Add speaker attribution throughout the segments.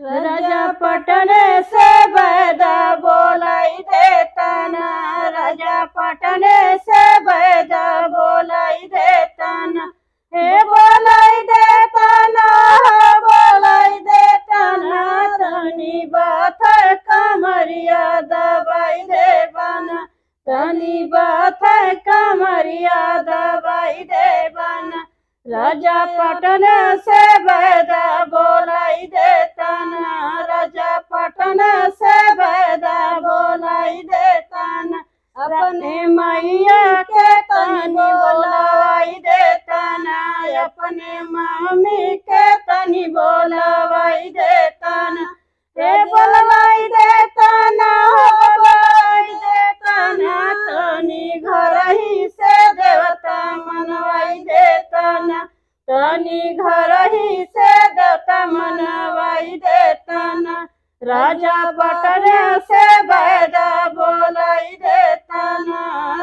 Speaker 1: राजा पटने से बैदा बोलाई देताना, राजा पटने से बैदा बोलाई देताना, हे बोलाई देताना, बोलाई देताना, तनी बात कमरिया दबाई देवाना, तनी बात कमरिया दबाई देवाना, राजा पटन से बैदा बोलाई देताना, राजा पटन से बैदा बोलाई देताना, अपने मैया के तनी बोलाई देताना, अपने मामी के तनी बोलाई देताना, हे बोलाई देताना, बोलाई देताना, तनी घर ही से देवता मनवाई देताना, तनी घर ही से देवता मनवाई देताना, राजा पटन से बैदा बोलाई देताना,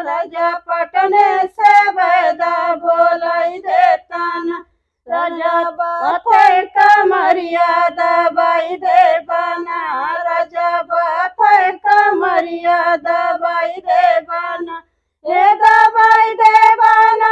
Speaker 1: राजा पटन से बैदा बोलाई देताना, राजा बाथे कमरिया दबाई देवाना, राजा बाथे कमरिया दबाई देवाना, हे दबाई देवाना,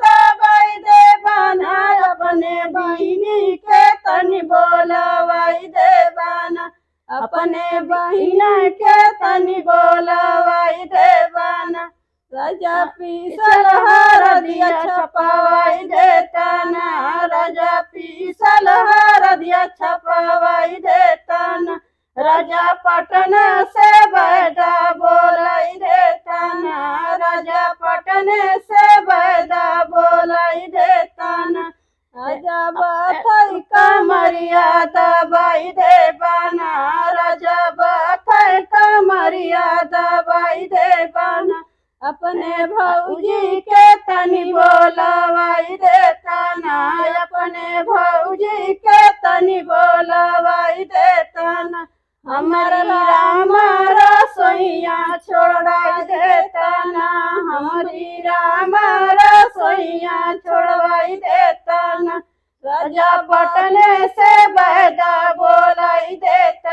Speaker 1: दबाई देवाना, अपने बहिनी के तनी बोलवाई देवाना, अपने बहिन के तनी बोलवाई देवाना, राजा पीसल हरदिया छपवाई देताना, राजा पीसल हरदिया छपवाई देताना, राजा पटन से बैदा बोलाई देताना, राजा पटन से बैदा बोलाई देताना, राजा बाथई कमरिया दबाई देवाना, राजा बाथई कमरिया दबाई देवाना, अपने भौजी के तनी बोलवाई देताना, अपने भौजी के तनी बोलवाई देताना, हमर राम रसोइया छोड़ाई देताना, हमारी राम रसोइया छोड़वाई देताना, राजा पटने से बैदा बोलाई देताना।